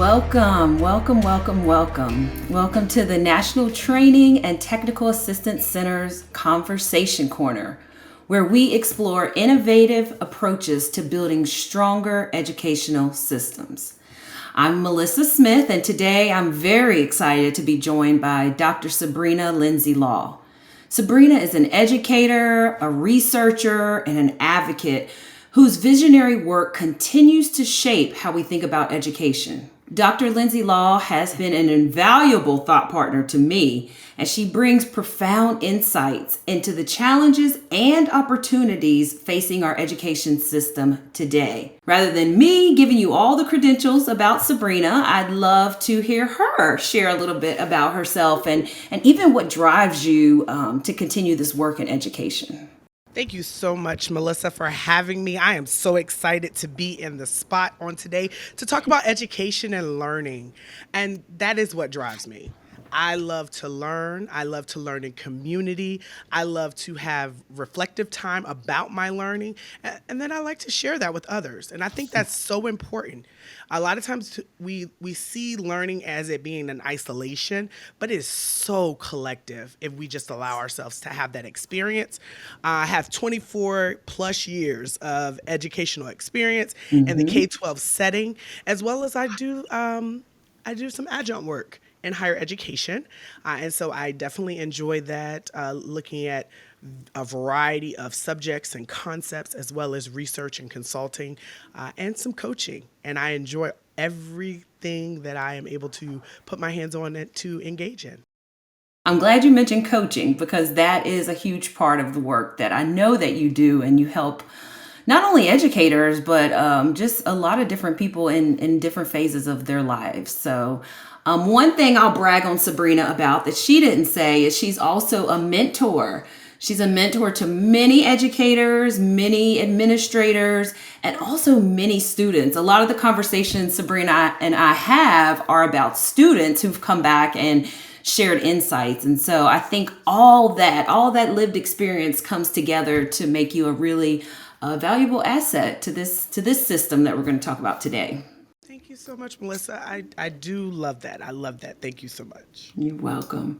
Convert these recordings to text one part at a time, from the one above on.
Welcome, welcome, welcome, welcome. Welcome to the National Training and Technical Assistance Center's Conversation Corner, where we explore innovative approaches to building stronger educational systems. I'm Melissa Smith, and today I'm very excited to be joined by Dr. Sebrina Lindsay-Law. Sebrina is an educator, a researcher, and an advocate whose visionary work continues to shape how we think about education. Dr. Lindsay-Law has been an invaluable thought partner to me as she brings profound insights into the challenges and opportunities facing our education system today. Rather than me giving you all the credentials about Sebrina, I'd love to hear her share a little bit about herself and even what drives you to continue this work in education. Thank you so much, Melissa, for having me. I am so excited to be in the spot on today to talk about education and learning. And that is what drives me. I love to learn. I love to learn in community. I love to have reflective time about my learning. And then I like to share that with others. And I think that's so important. A lot of times we see learning as it being in isolation, but it is so collective if we just allow ourselves to have that experience. I have 24 plus years of educational experience in the K-12 setting, as well as I do some adjunct work in higher education. And so I definitely enjoy that, looking at a variety of subjects and concepts, as well as research and consulting, and some coaching. And I enjoy everything that I am able to put my hands on it to engage in. I'm glad you mentioned coaching because that is a huge part of the work that I know that you do, and you help not only educators, but just a lot of different people in different phases of their lives. So one thing I'll brag on Sebrina about that she didn't say is she's also a mentor. She's a mentor to many educators, many administrators, and also many students. A lot of the conversations Sebrina and I have are about students who've come back and shared insights. And so I think all that lived experience comes together to make you a really valuable asset to this system that we're going to talk about today. Thank you so much, Melissa. I do love that. I love that. Thank you so much. You're welcome.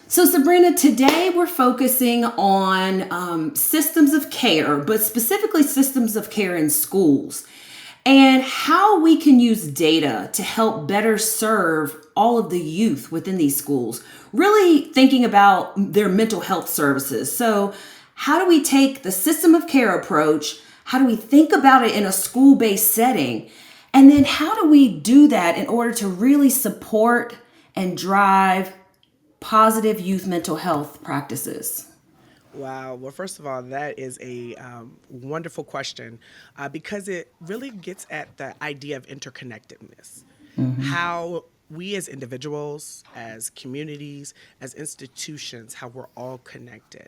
So Sebrina, today we're focusing on systems of care, but specifically systems of care in schools, and how we can use data to help better serve all of the youth within these schools, really thinking about their mental health services. So how do we take the system of care approach? How do we think about it in a school-based setting? And then how do we do that in order to really support and drive positive youth mental health practices? Wow. Well, first of all, that is a wonderful question because it really gets at the idea of interconnectedness. How we as individuals, as communities, as institutions, how we're all connected.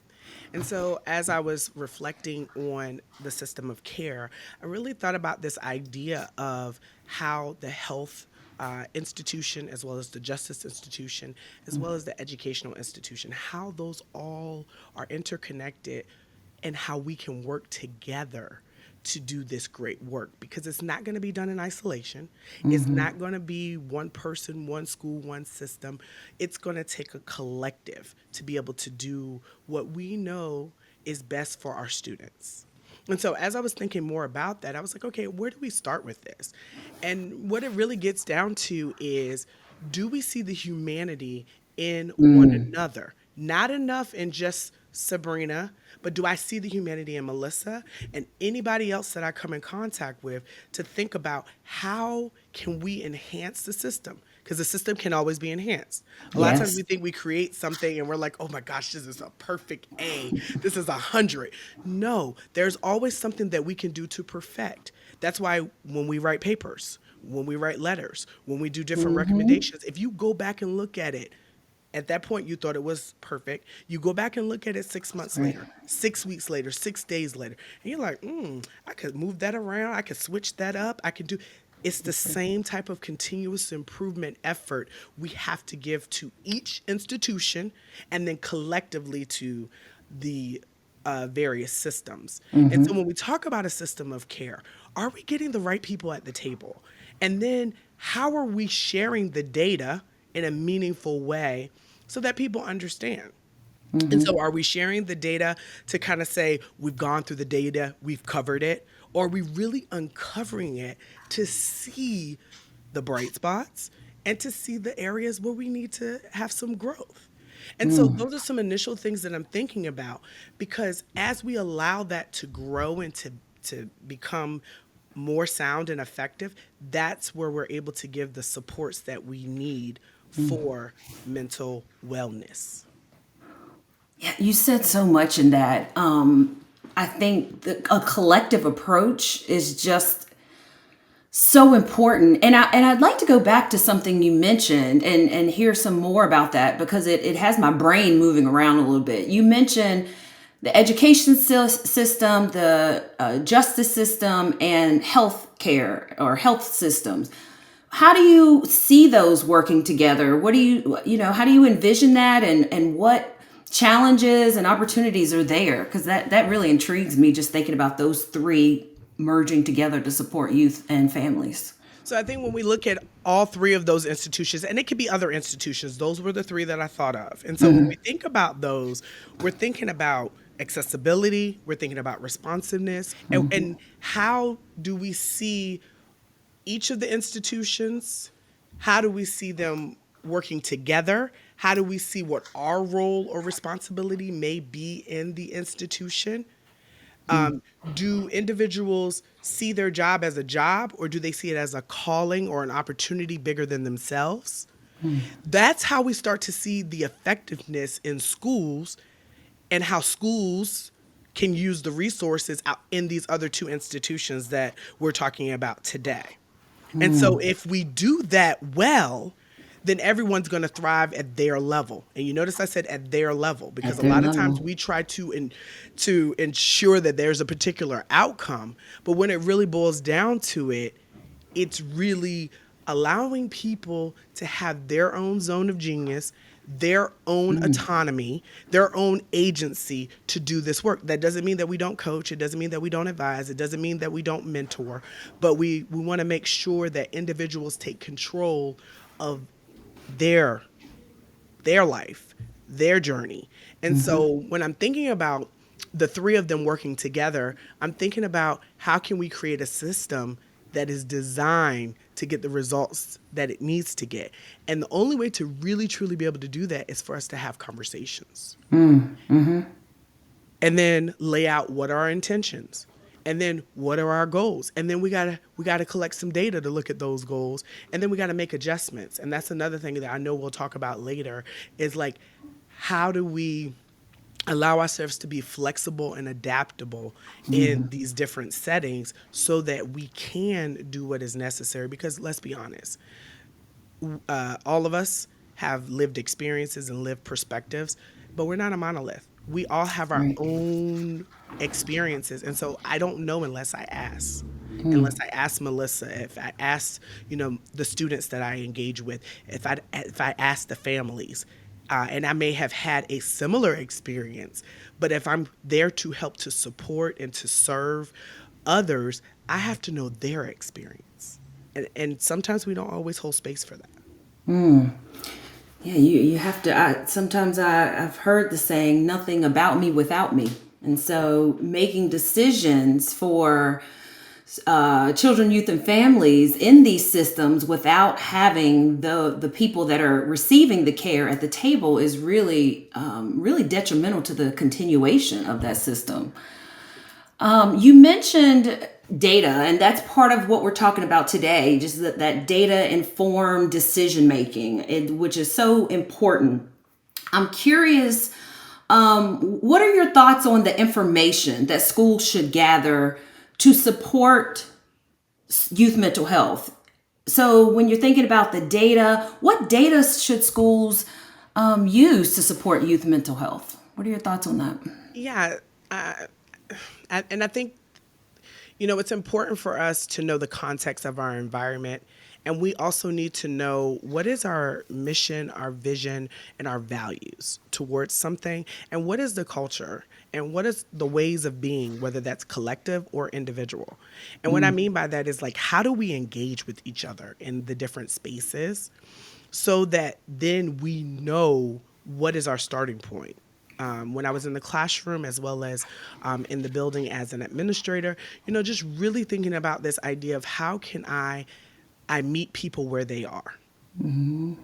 And so as I was reflecting on the system of care, I really thought about this idea of how the health institution, as well as the justice institution, as well as the educational institution, how those all are interconnected and how we can work together to do this great work, because it's not going to be done in isolation. It's not going to be one person, one school, one system. It's going to take a collective to be able to do what we know is best for our students. And so as I was thinking more about that, I was like, okay, where do we start with this? And what it really gets down to is, do we see the humanity in one another? Not enough in just Sebrina, but do I see the humanity in Melissa and anybody else that I come in contact with, to think about how can we enhance the system? Because the system can always be enhanced. A lot of times we think we create something and we're like, oh my gosh, this is a perfect A. This is 100. No, there's always something that we can do to perfect. That's why when we write papers, when we write letters, when we do different recommendations, if you go back and look at it, at that point, you thought it was perfect. You go back and look at it 6 months later, 6 weeks later, 6 days later, and you're like, I could move that around. I could switch that up. I could do. It's the same type of continuous improvement effort we have to give to each institution and then collectively to the various systems. And so when we talk about a system of care, are we getting the right people at the table? And then how are we sharing the data in a meaningful way so that people understand? And so, are we sharing the data to kind of say, we've gone through the data, we've covered it? Or are we really uncovering it to see the bright spots and to see the areas where we need to have some growth? And so, those are some initial things that I'm thinking about, because as we allow that to grow and to become more sound and effective, that's where we're able to give the supports that we need for mental wellness. Yeah, you said so much in that. I think a collective approach is just so important. And I'd like to go back to something you mentioned and hear some more about that, because it has my brain moving around a little bit. You mentioned the education system, the justice system, and health care or health systems. How do you see those working together? What do how do you envision that, and what challenges and opportunities are there? Because that really intrigues me, just thinking about those three merging together to support youth and families. So I think when we look at all three of those institutions, and it could be other institutions, those were the three that I thought of. And so when we think about those, we're thinking about accessibility, we're thinking about responsiveness, and how do we see each of the institutions? How do we see them working together? How do we see what our role or responsibility may be in the institution? Do individuals see their job as a job, or do they see it as a calling or an opportunity bigger than themselves? That's how we start to see the effectiveness in schools and how schools can use the resources out in these other two institutions that we're talking about today. And so if we do that well, then everyone's going to thrive at their level. And you notice I said at their level, because At a their lot of times level. we try to ensure that there's a particular outcome, but when it really boils down to it, it's really allowing people to have their own zone of genius, their own autonomy, their own agency to do this work. That doesn't mean that we don't coach. It doesn't mean that we don't advise. It doesn't mean that we don't mentor. But we want to make sure that individuals take control of their their life, their journey. And so when I'm thinking about the three of them working together, I'm thinking about how can we create a system that is designed to get the results that it needs to get. And the only way to really truly be able to do that is for us to have conversations. And then lay out what are our intentions, and then what are our goals, and then we gotta collect some data to look at those goals, and then we gotta make adjustments. And that's another thing that I know we'll talk about later, is like, how do we allow ourselves to be flexible and adaptable in these different settings so that we can do what is necessary? Because let's be honest, all of us have lived experiences and lived perspectives, but we're not a monolith. We all have our Right. own experiences. And so I don't know unless I ask. Unless I ask Melissa, if I ask, the students that I engage with, if I ask the families, and I may have had a similar experience, but if I'm there to help to support and to serve others, I have to know their experience. And sometimes we don't always hold space for that. Yeah, you have to. Sometimes I've heard the saying, "Nothing about me without me," and so making decisions for children, youth, and families in these systems without having the people that are receiving the care at the table is really detrimental to the continuation of that system. You mentioned data, and that's part of what we're talking about today, just that data informed decision making, which is so important. I'm curious, what are your thoughts on the information that schools should gather to support youth mental health? So, when you're thinking about the data, what data should schools use to support youth mental health? What are your thoughts on that? Yeah. Uh, and I think, it's important for us to know the context of our environment And we also need to know what is our mission, our vision, and our values towards something, and what is the culture, and what is the ways of being, whether that's collective or individual. And what I mean by that is like, how do we engage with each other in the different spaces so that then we know what is our starting point. When I was in the classroom as well as in the building as an administrator, just really thinking about this idea of how can I meet people where they are. And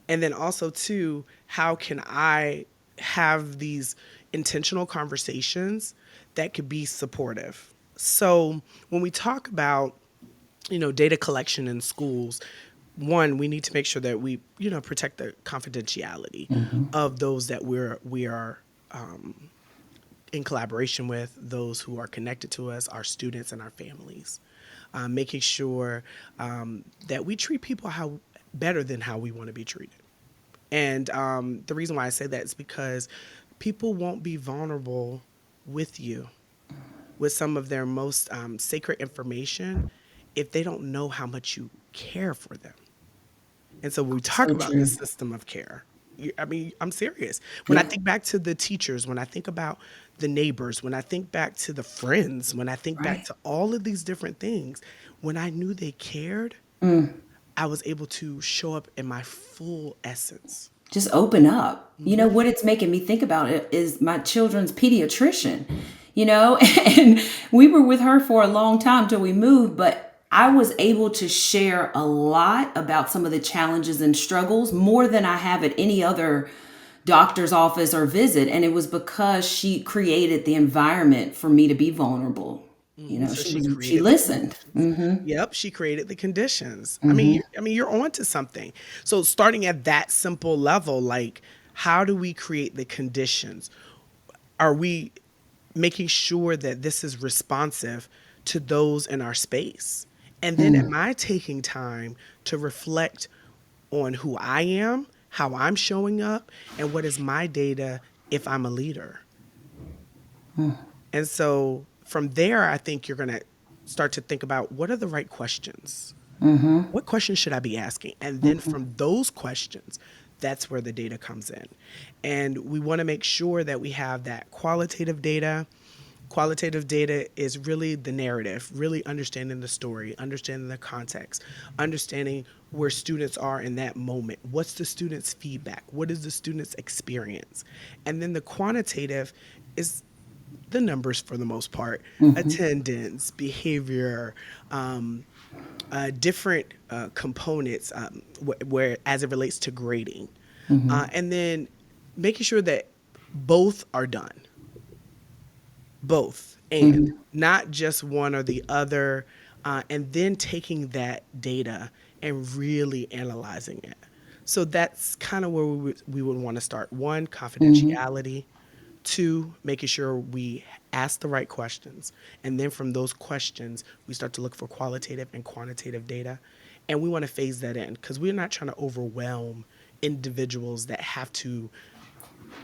then also too, how can I have these intentional conversations that could be supportive? So when we talk about data collection in schools, one, we need to make sure that we protect the confidentiality of those that we are in collaboration with, those who are connected to us, our students and our families. Making sure that we treat people how better than how we want to be treated. And the reason why I say that is because people won't be vulnerable with you with some of their most sacred information if they don't know how much you care for them. And so when we talk So about this true. system of care, I mean, I'm serious. When I Yeah. think back to the teachers, when I think about the neighbors, when I think back to the friends, when I think back Right. to all of these different things, when I knew they cared, I was able to show up in my full essence. Just open up. Hmm. What it's making me think about it is my children's pediatrician, and we were with her for a long time till we moved, but I was able to share a lot about some of the challenges and struggles more than I have at any other doctor's office or visit. And it was because she created the environment for me to be vulnerable. So she She created the listened. conditions. Yep, she created the conditions. I mean, you're onto something. So starting at that simple level, like, how do we create the conditions? Are we making sure that this is responsive to those in our space? And then am I taking time to reflect on who I am, how I'm showing up, and what is my data if I'm a leader? And so from there, I think you're going to start to think about what are the right questions? What questions should I be asking? And then from those questions, that's where the data comes in. And we want to make sure that we have that qualitative data. Qualitative data is really the narrative, really understanding the story, understanding the context, understanding where students are in that moment. What's the student's feedback? What is the student's experience? And then the quantitative is the numbers for the most part, attendance, behavior, different components where as it relates to grading. And then making sure that both are done, both, and not just one or the other, and then taking that data and really analyzing it. So that's kind of where we would want to start. One, confidentiality. Two, making sure we ask the right questions. And then from those questions, we start to look for qualitative and quantitative data. And we want to phase that in because we're not trying to overwhelm individuals that have to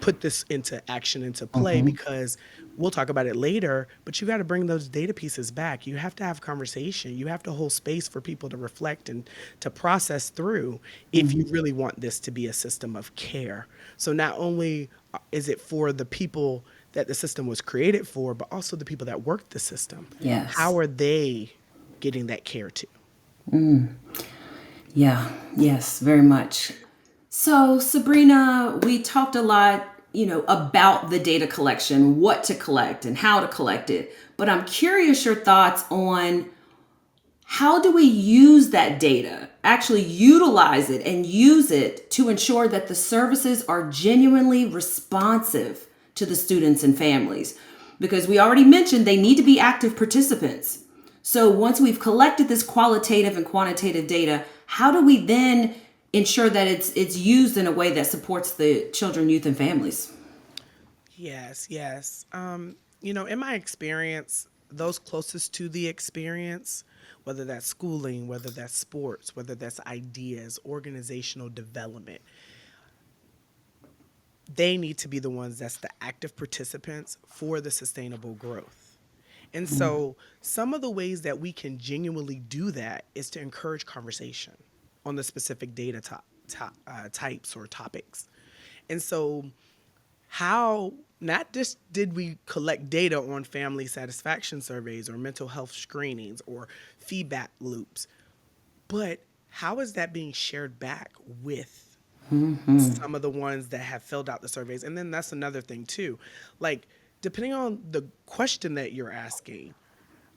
put this into action, into play, because we'll talk about it later, but you got to bring those data pieces back. You have to have conversation. You have to hold space for people to reflect and to process through if you really want this to be a system of care. So not only is it for the people that the system was created for, but also the people that work the system. How Yes. are they getting that care too? Yeah. Yes, very much. So, Sabrina, we talked a lot, about the data collection, what to collect and how to collect it. But I'm curious your thoughts on how do we use that data, actually utilize it and use it to ensure that the services are genuinely responsive to the students and families? Because we already mentioned they need to be active participants. So once we've collected this qualitative and quantitative data, how do we then ensure that it's used in a way that supports the children, youth, and families? Yes, yes. In my experience, those closest to the experience, whether that's schooling, whether that's sports, whether that's ideas, organizational development, they need to be the ones that's the active participants for the sustainable growth. And so some of the ways that we can genuinely do that is to encourage conversation on the specific data types or topics. And so how not just did we collect data on family satisfaction surveys or mental health screenings or feedback loops, but how is that being shared back with some of the ones that have filled out the surveys? And then that's another thing too. Like, depending on the question that you're asking,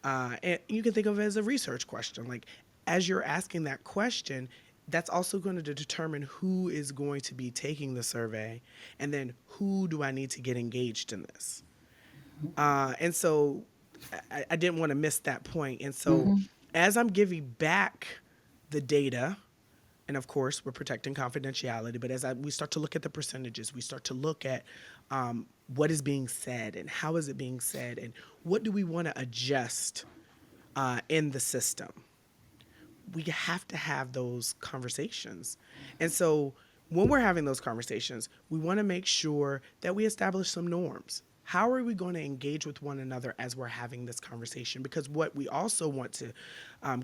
and you can think of it as a research question. Like, as you're asking that question, that's also going to determine who is going to be taking the survey, and then who do I need to get engaged in this. And so I didn't want to miss that point. And so as I'm giving back the data, and of course we're protecting confidentiality, but we start to look at the percentages, we start to look at what is being said and how is it being said and what do we want to adjust in the system. We have to have those conversations. And so when we're having those conversations, we want to make sure that we establish some norms. How are we going to engage with one another as we're having this conversation? Because what we also want to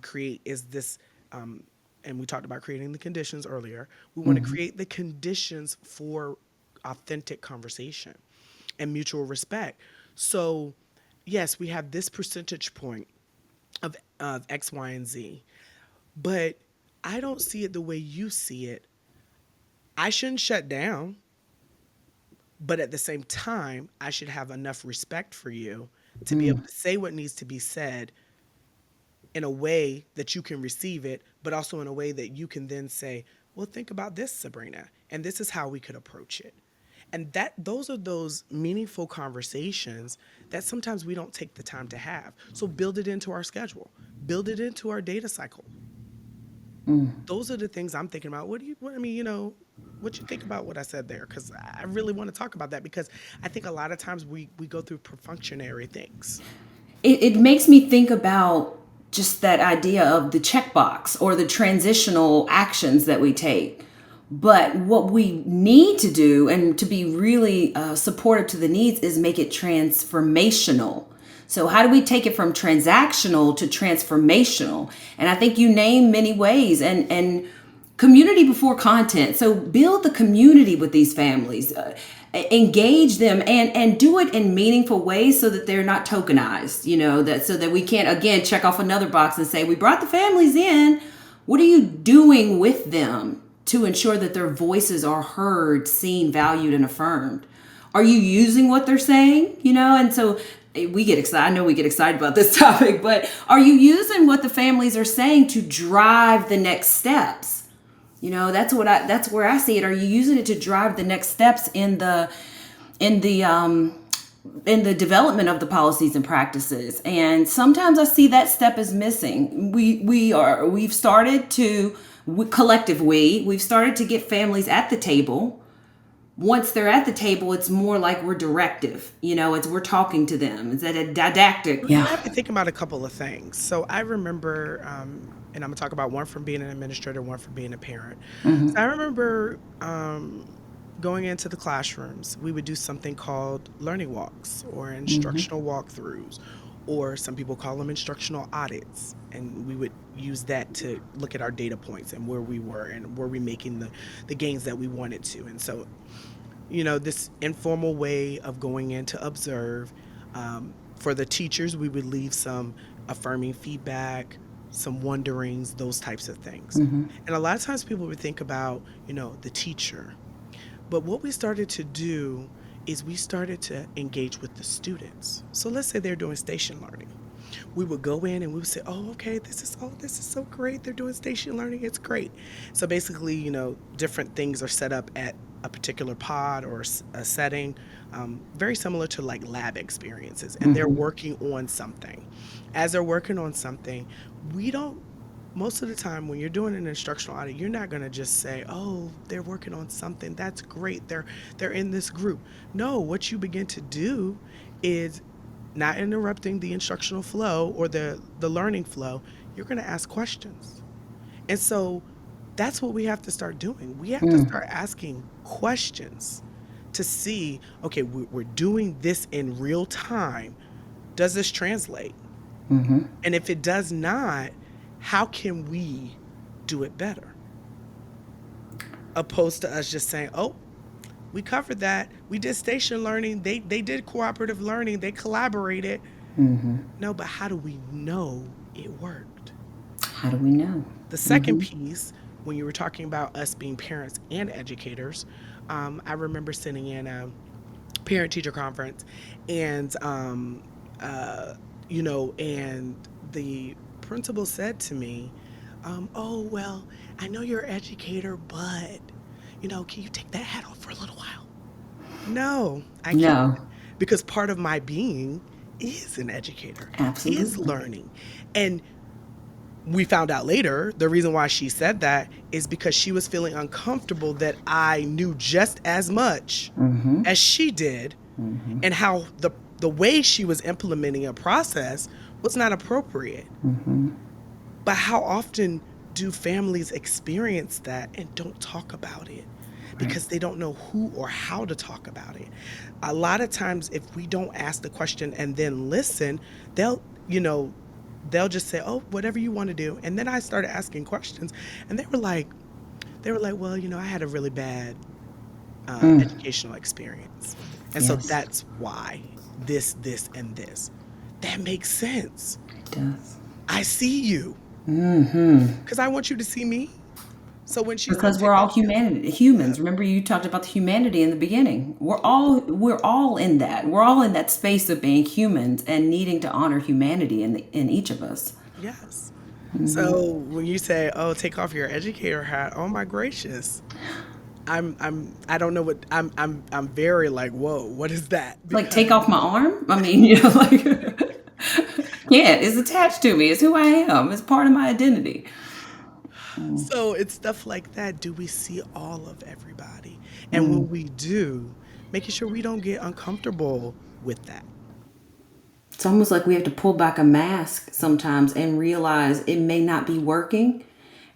create is this, and we talked about creating the conditions earlier. We want to create the conditions for authentic conversation and mutual respect. So, yes, we have this percentage point of X, Y, and Z, but I don't see it the way you see it. I shouldn't shut down, but at the same time, I should have enough respect for you to be able to say what needs to be said in a way that you can receive it, but also in a way that you can then say, well, think about this, Sebrina, and this is how we could approach it. And those are those meaningful conversations that sometimes we don't take the time to have. So build it into our schedule, build it into our data cycle. Those are the things I'm thinking about. What you think about what I said there? Because I really want to talk about that, because I think a lot of times we go through perfunctory things. It makes me think about just that idea of the checkbox or the transitional actions that we take. But what we need to do, and to be really supportive to the needs, is make it transformational. So how do we take it from transactional to transformational? And I think you name many ways, and community before content. So build the community with these families, engage them, and do it in meaningful ways so that they're not tokenized, so that we can't, again, check off another box and say, we brought the families in. What are you doing with them to ensure that their voices are heard, seen, valued, and affirmed? Are you using what they're saying? And so we get excited. I know we get excited about this topic, but are you using what the families are saying to drive the next steps? That's where I see it. Are you using it to drive the next steps in the development of the policies and practices? And sometimes I see that step is missing. We've started to we've started to get families at the table. Once they're at the table, it's more like we're directive. It's we're talking to them. It's a didactic. You have to think about a couple of things. So I remember, and I'm going to talk about one from being an administrator, one from being a parent. So I remember going into the classrooms, we would do something called learning walks or instructional walkthroughs, or some people call them instructional audits. And we would use that to look at our data points and where we were and were we making the gains that we wanted to. And so, this informal way of going in to observe. For the teachers, we would leave some affirming feedback, some wonderings, those types of things. And a lot of times people would think about, the teacher. But what we started to do is we started to engage with the students. So let's say they're doing station learning. We would go in and we would say, oh, okay, this is so great. They're doing station learning. It's great. So basically, different things are set up at a particular pod or a setting, very similar to like lab experiences. And they're working on something. As they're working on something, most of the time when you're doing an instructional audit, you're not going to just say, oh, they're working on something. That's great. They're in this group. No, what you begin to do is not interrupting the instructional flow or the learning flow. You're going to ask questions. And so that's what we have to start doing. We have to start asking questions to see, okay, we're doing this in real time. Does this translate? And if it does not, how can we do it better? Opposed to us just saying, oh, we covered that. We did station learning. They did cooperative learning. They collaborated. No, but how do we know it worked? How do we know? The second piece, when you were talking about us being parents and educators, I remember sitting in a parent teacher conference, and and the principal said to me, "Oh well, I know you're an educator, but can you take that hat off for a little while?" No, I can't, No, because part of my being is an educator, is absolutely. learning, and we found out later the reason why she said that is because she was feeling uncomfortable that I knew just as much as she did, and how the way she was implementing a process was not appropriate. But how often do families experience that and don't talk about it Right. because they don't know who or how to talk about it? A lot of times, if we don't ask the question and then listen, they'll, you know, they'll just say, "Oh, whatever you want to do." And then I started asking questions, and they were like, "Well, I had a really bad educational experience, and so Yes, that's why this, and this." That makes sense. it does. I see you because I want you to see me. So when she said Because we're take all off your, yeah, humans. Remember, you talked about the humanity in the beginning. We're all in that. We're all in that space of being humans and needing to honor humanity in each of us. yes. So when you say, "Oh, take off your educator hat," oh my gracious, I don't know what I'm very like, whoa, what is that? It's like, Because take off my arm. I mean, like, yeah, it's attached to me. It's who I am. It's part of my identity. so it's stuff like that. Do we see all of everybody? And Mm. when we do, making sure we don't get uncomfortable with that. It's almost like we have to pull back a mask sometimes and realize it may not be working.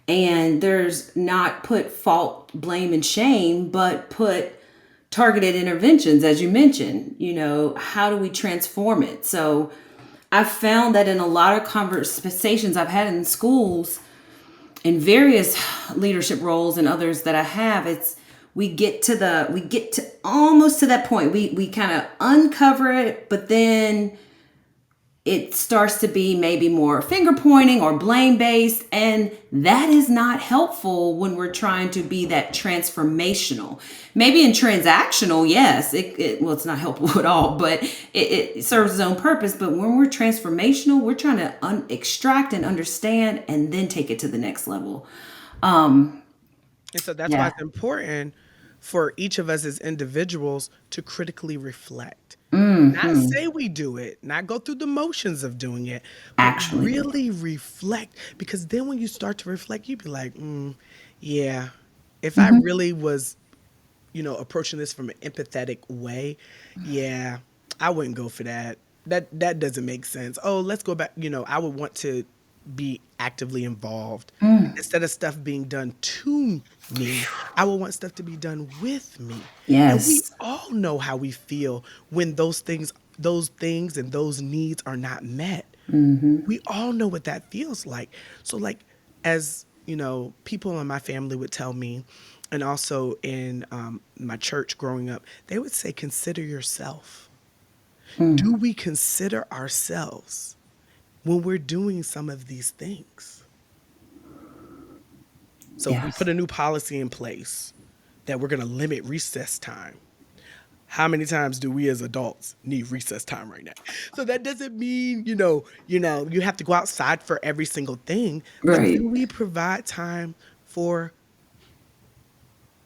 And there's not put fault, blame, and shame, but put targeted interventions, as you mentioned. How do we transform it? So I've found that in a lot of conversations I've had in schools, in various leadership roles and others that I have, it's we get to almost to that point. We kind of uncover it, but then it starts to be maybe more finger pointing or blame based. And that is not helpful when we're trying to be that transformational. Maybe in transactional, yes, well, it's not helpful at all, but it serves its own purpose. But when we're transformational, we're trying to extract and understand and then take it to the next level. And so that's why Yeah. it's important for each of us as individuals to critically reflect. Not say we do it, not go through the motions of doing it, but Actually do it. really reflect. Because then when you start to reflect, you'd be like, yeah, if I really was, approaching this from an empathetic way, yeah, I wouldn't go for that. That doesn't make sense. Oh, let's go back. I would want to be actively involved instead of stuff being done to me. I would want stuff to be done with me. And we Yes. all know how we feel when those things and those needs are not met. We all know what that feels like. So like, as people in my family would tell me, and also in my church growing up, they would say, consider yourself. Do we consider ourselves when we're doing some of these things? So if we Yes. put a new policy in place that we're going to limit recess time, how many times do we as adults need recess time right now? So that doesn't mean, you have to go outside for every single thing, but Right. do we provide time for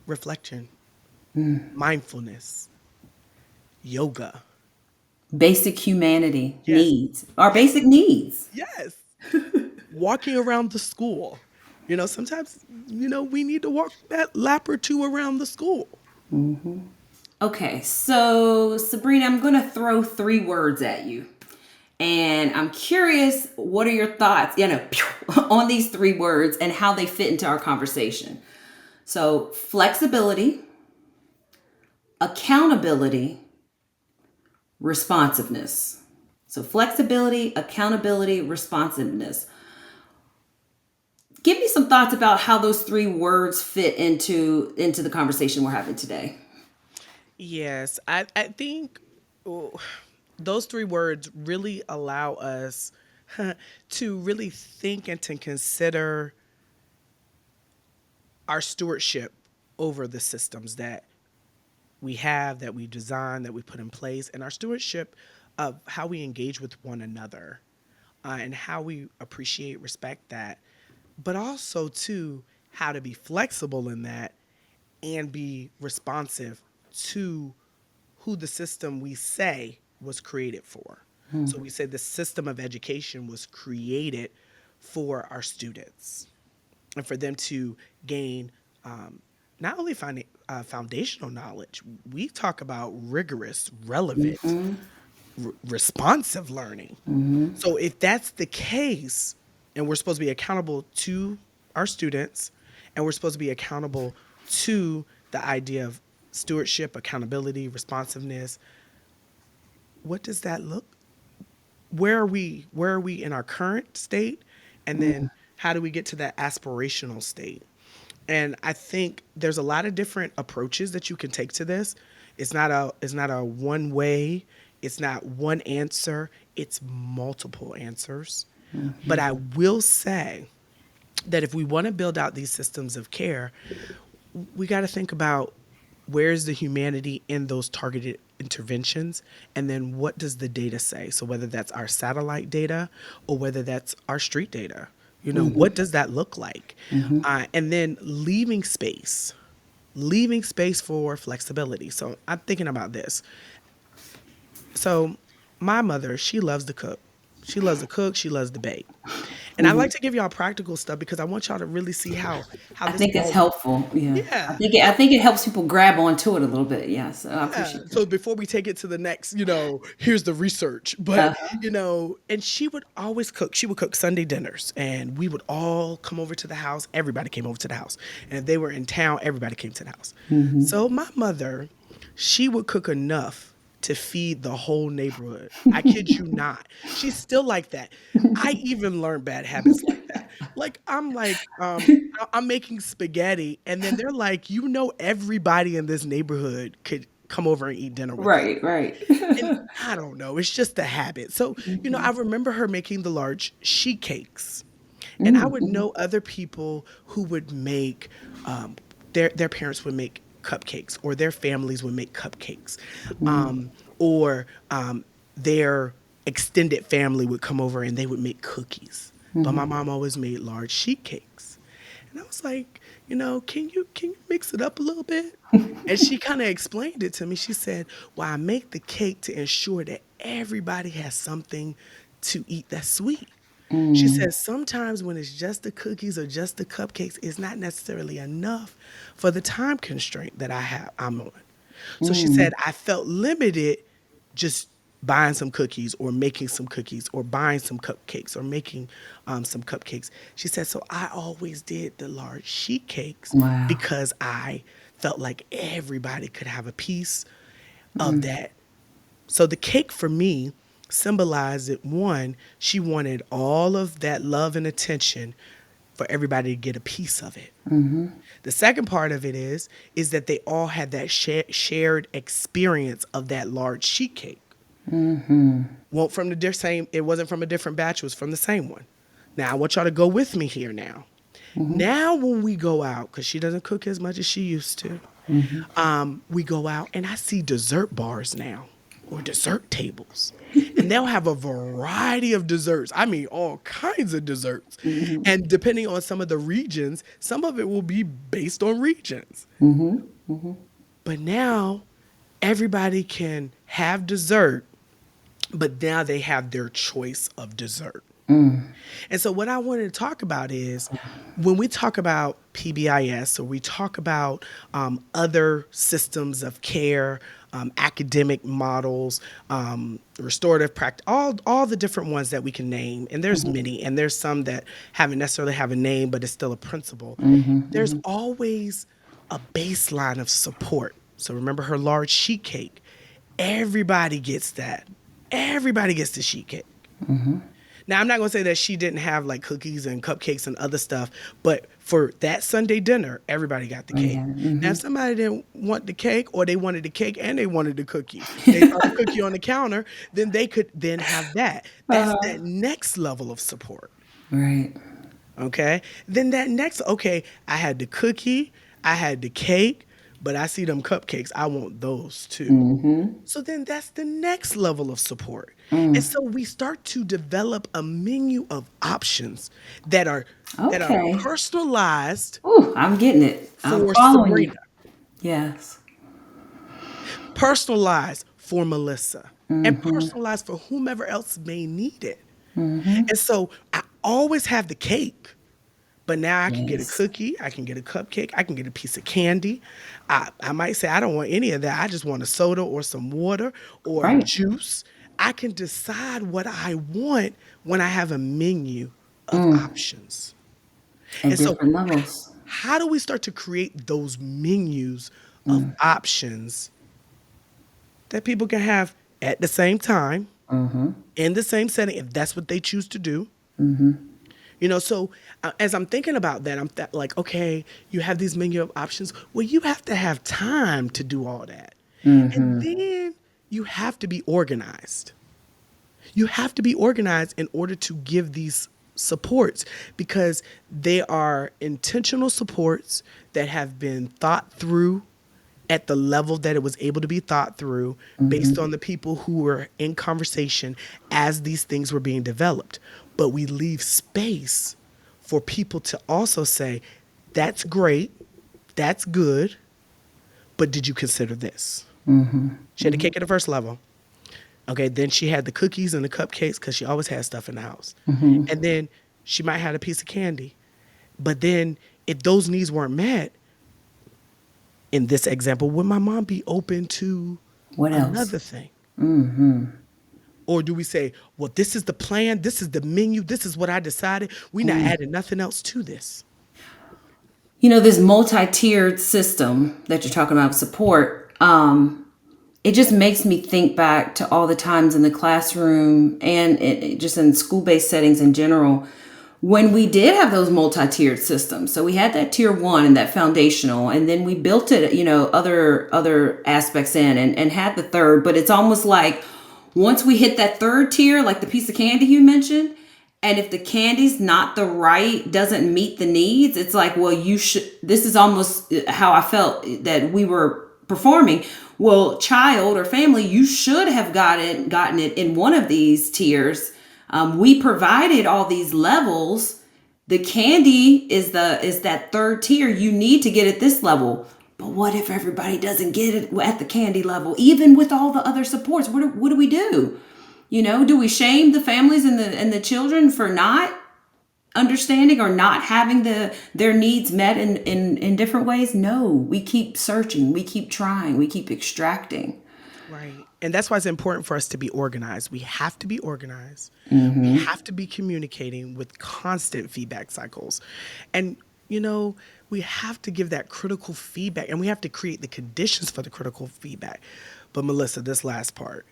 reflection, mindfulness, yoga? Basic humanity Yes. needs. Our Yes. basic needs. Yes. Walking around the school. Sometimes, we need to walk that lap or two around the school. Okay, so Sabrina, I'm going to throw three words at you. And I'm curious, what are your thoughts, on these three words and how they fit into our conversation? So, flexibility, accountability, responsiveness. So flexibility, accountability, responsiveness. Give me some thoughts about how those three words fit into the conversation we're having today. Yes, I think oh, those three words really allow us to really think and to consider our stewardship over the systems that we have, that we design, that we put in place, and our stewardship of how we engage with one another, and how we appreciate, respect that, but also too how to be flexible in that and be responsive to who the system we say was created for. So we say the system of education was created for our students and for them to gain not only foundational knowledge, we talk about rigorous, relevant, responsive learning. So if that's the case, and we're supposed to be accountable to our students, and we're supposed to be accountable to the idea of stewardship, accountability, responsiveness, what does that look? Where are we? Where are we in our current state? And then how do we get to that aspirational state? And I think there's a lot of different approaches that you can take to this. It's not a one way, it's not one answer, it's multiple answers. But I will say that if we want to build out these systems of care, we got to think about where's the humanity in those targeted interventions, and then what does the data say? So whether that's our satellite data or whether that's our street data, what does that look like? And then leaving space for flexibility. So I'm thinking about this. So my mother, she loves to cook. She loves to cook. She loves to bake. And I like to give y'all practical stuff because I want y'all to really see how I this think that's all, helpful. Yeah, yeah, I think it helps people grab onto it a little bit. Yeah, so I yeah. appreciate So that. before we take it to the next, here's the research. But, and she would always cook. She would cook Sunday dinners and we would all come over to the house. Everybody came over to the house. And if they were in town, everybody came to the house. So my mother, she would cook enough to feed the whole neighborhood. I kid you not. She's still like that. I even learned bad habits like that. Like I'm making spaghetti, and then they're like, everybody in this neighborhood could come over and eat dinner with us. Right, right. And I don't know, it's just a habit. So, I remember her making the large sheet cakes. And I would know other people who would make their parents would make cupcakes, or their families would make cupcakes, or their extended family would come over and they would make cookies. But my mom always made large sheet cakes. And I was like, can you mix it up a little bit? And she kind of explained it to me. She said, well, I make the cake to ensure that everybody has something to eat that's sweet. She says sometimes when it's just the cookies or just the cupcakes, it's not necessarily enough for the time constraint that I'm on. So she said I felt limited just buying some cookies or making some cookies or buying some cupcakes or making some cupcakes. She said, so I always did the large sheet cakes Wow. because I felt like everybody could have a piece of that. So the cake for me symbolized that, one, she wanted all of that love and attention for everybody to get a piece of it. The second part of it is that they all had that shared experience of that large sheet cake. Won't from the same. It wasn't from a different batch. It was from the same one. Now I want y'all to go with me here. Now when we go out, because she doesn't cook as much as she used to, we go out and I see dessert bars now, or dessert tables. And they'll have a variety of desserts. I mean, all kinds of desserts. And depending on some of the regions, some of it will be based on regions. But now everybody can have dessert, but now they have their choice of dessert. And so what I wanted to talk about is when we talk about PBIS, or we talk about other systems of care, academic models, restorative practice, all the different ones that we can name, and there's many, and there's some that haven't necessarily have a name, but it's still a principle. There's always a baseline of support. So remember her large sheet cake. Everybody gets that. everybody gets the sheet cake. Now, I'm not going to say that she didn't have like cookies and cupcakes and other stuff, but for that Sunday dinner, everybody got the cake. Now, if somebody didn't want the cake, or they wanted the cake and they wanted the cookie, they saw the cookie on the counter, then they could then have that. That's that next level of support. Right. Okay. Then that next, okay, I had the cookie, I had the cake, but I see them cupcakes. I want those too. So then that's the next level of support. And so we start to develop a menu of options that are Okay. personalized Ooh, I'm getting it. I'm for following you. Sebrina, Yes. personalized for Melissa, and personalized for whomever else may need it. And so I always have the cake. But now I can get a Yes. cookie, I can get a cupcake, I can get a piece of candy. I might say I don't want any of that. I just want a soda or some water or Right. juice. I can decide what I want when I have a menu of options. At And so, different levels. how do we start to create those menus of options that people can have at the same time, in the same setting, if that's what they choose to do? So as I'm thinking about that, like, okay, you have these menu of options. Well, you have to have time to do all that. And then you have to be organized. You have to be organized in order to give these supports, because they are intentional supports that have been thought through at the level that it was able to be thought through, based on the people who were in conversation as these things were being developed. But we leave space for people to also say, that's great, that's good, but did you consider this? She had the cake at the first level. Okay, then she had the cookies and the cupcakes, because she always had stuff in the house. And then she might have a piece of candy. But then if those needs weren't met, in this example, would my mom be open to What else? another thing? Or do we say, well, this is the plan, this is the menu, this is what I decided, we're not adding nothing else to this? This multi-tiered system that you're talking about, support, it just makes me think back to all the times in the classroom and just in school-based settings in general, when we did have those multi-tiered systems. So we had that tier one and that foundational, and then we built it, other aspects in, and had the third. But it's almost like once we hit that third tier, like the piece of candy you mentioned, and if the candy's not doesn't meet the needs, it's like, well, this is almost how I felt that we were performing. Well, child or family, you should have gotten it in one of these tiers. We provided all these levels. The candy is that third tier. You need to get at this level. But what if everybody doesn't get it at the candy level, even with all the other supports? What do we do? Do we shame the families and the children for not understanding or not having their needs met in different ways? No, we keep searching, we keep trying, we keep extracting. Right. And that's why it's important for us to be organized. We have to be organized. We have to be communicating with constant feedback cycles. And, we have to give that critical feedback, and we have to create the conditions for the critical feedback. But Melissa, this last part,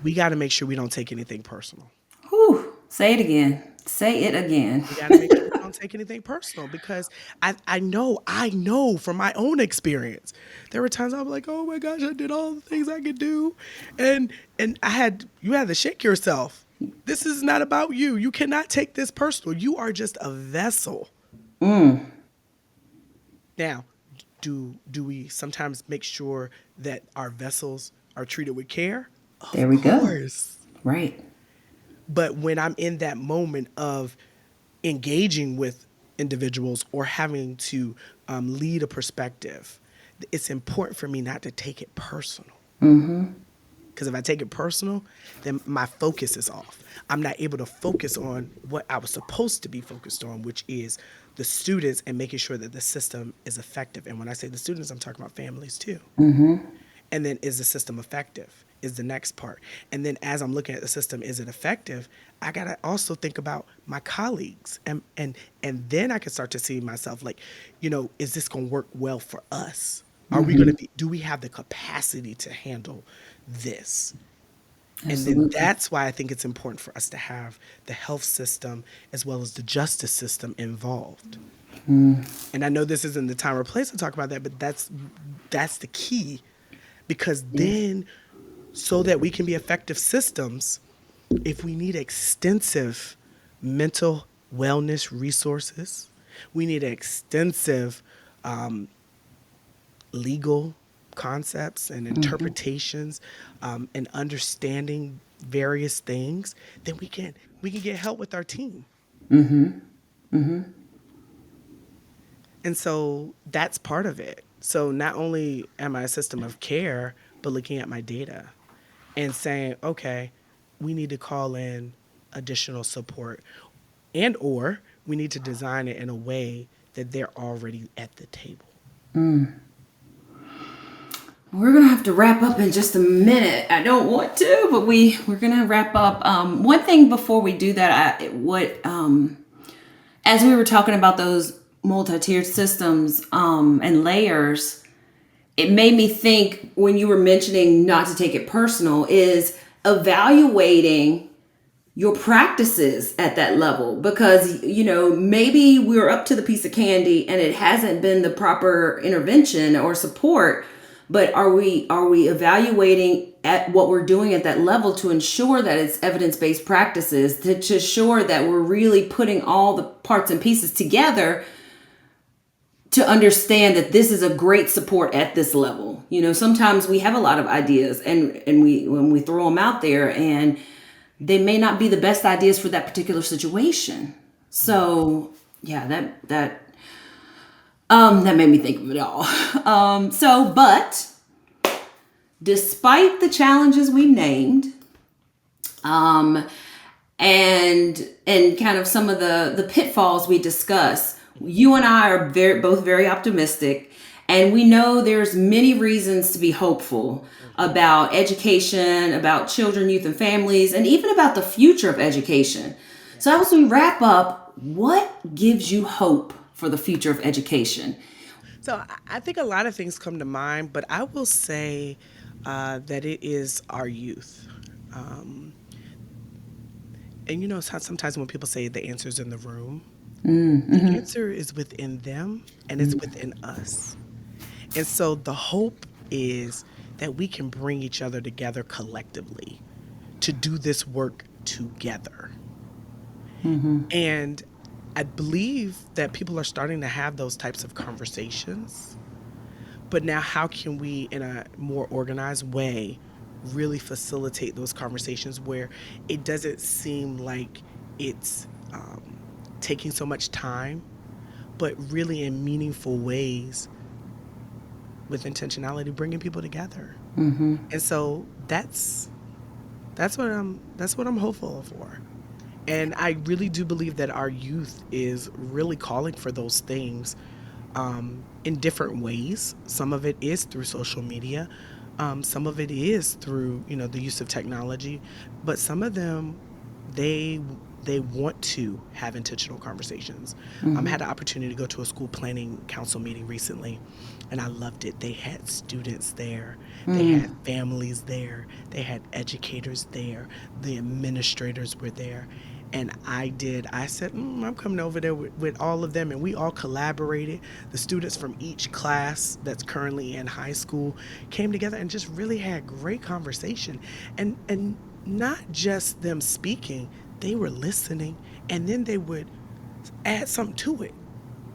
we got to make sure we don't take anything personal. Whew. Say it again. Say it again. We got to make sure we don't take anything personal, because I know from my own experience, there were times I'm like, oh my gosh, I did all the things I could do. And you had to shake yourself. This is not about you. You cannot take this personal. You are just a vessel. Now, do we sometimes make sure that our vessels are treated with care? There we go. Course. Right. But when I'm in that moment of engaging with individuals or having to lead a perspective, it's important for me not to take it personal. Because if I take it personal, then my focus is off. I'm not able to focus on what I was supposed to be focused on, which is the students and making sure that the system is effective. And when I say the students, I'm talking about families too. And then, is the system effective? Is the next part. And then as I'm looking at the system, is it effective? I got to also think about my colleagues. And then I can start to see myself like, is this going to work well for us? Are we going to do we have the capacity to handle this? And then Absolutely. that's why I think it's important for us to have the health system as well as the justice system involved. And I know this isn't the time or place to talk about that, but that's the key, because then, so that we can be effective systems, if we need extensive mental wellness resources, we need extensive legal concepts and interpretations, and understanding various things, then we can get help with our team. And so that's part of it. So not only am I a system of care, but looking at my data and saying, okay, we need to call in additional support, and or we need to design it in a way that they're already at the table. We're gonna have to wrap up in just a minute. I don't want to, but we're gonna wrap up. One thing before we do that, as we were talking about those multi-tiered systems and layers, it made me think when you were mentioning not to take it personal is evaluating your practices at that level, because maybe we're up to the piece of candy and it hasn't been the proper intervention or support, but are we evaluating at what we're doing at that level to ensure that it's evidence-based practices, to ensure that we're really putting all the parts and pieces together to understand that this is a great support at this level. Sometimes we have a lot of ideas and when we throw them out there, and they may not be the best ideas for that particular situation. So yeah, that made me think of it all. But despite the challenges we named, and kind of some of the pitfalls we discussed, you and I are both very optimistic, and we know there's many reasons to be hopeful about education, about children, youth, and families, and even about the future of education. So as we wrap up, what gives you hope for the future of education? So I think a lot of things come to mind, but I will say that it is our youth. And sometimes when people say the answer's in the room, the answer is within them and it's within us. And so the hope is that we can bring each other together collectively to do this work together. And I believe that people are starting to have those types of conversations. But now how can we, in a more organized way, really facilitate those conversations where it doesn't seem like it's taking so much time, but really in meaningful ways, with intentionality, bringing people together. And so that's what I'm hopeful for. And I really do believe that our youth is really calling for those things in different ways. Some of it is through social media. Some of it is through, the use of technology. But some of them, they want to have intentional conversations. I had the opportunity to go to a school planning council meeting recently, and I loved it. They had students there. They had families there. They had educators there. The administrators were there. And I said, I'm coming over there with all of them. And we all collaborated. The students from each class that's currently in high school came together and just really had great conversation. And not just them speaking, they were listening, and then they would add something to it.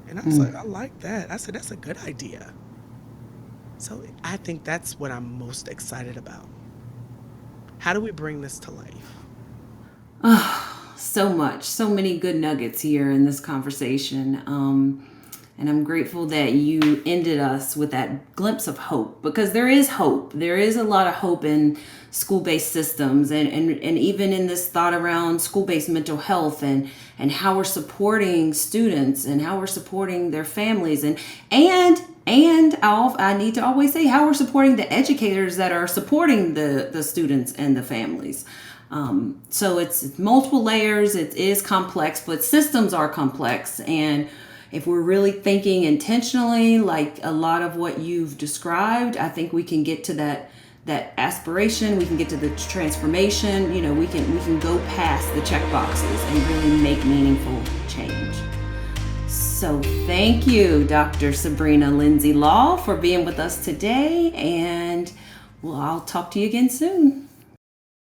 And I was like, I like that. I said, that's a good idea. So I think that's what I'm most excited about. How do we bring this to life? So much, so many good nuggets here in this conversation. And I'm grateful that you ended us with that glimpse of hope, because there is hope. There is a lot of hope in school-based systems, and even in this thought around school-based mental health and how we're supporting students and how we're supporting their families. And I need to always say how we're supporting the educators that are supporting the students and the families. So it's multiple layers. It is complex, but systems are complex. And if we're really thinking intentionally, like a lot of what you've described, I think we can get to that aspiration, we can get to the transformation. You know, we can go past the check boxes and really make meaningful change. So thank you, Dr. Sebrina Lindsay-Law, for being with us today, and I'll talk to you again soon.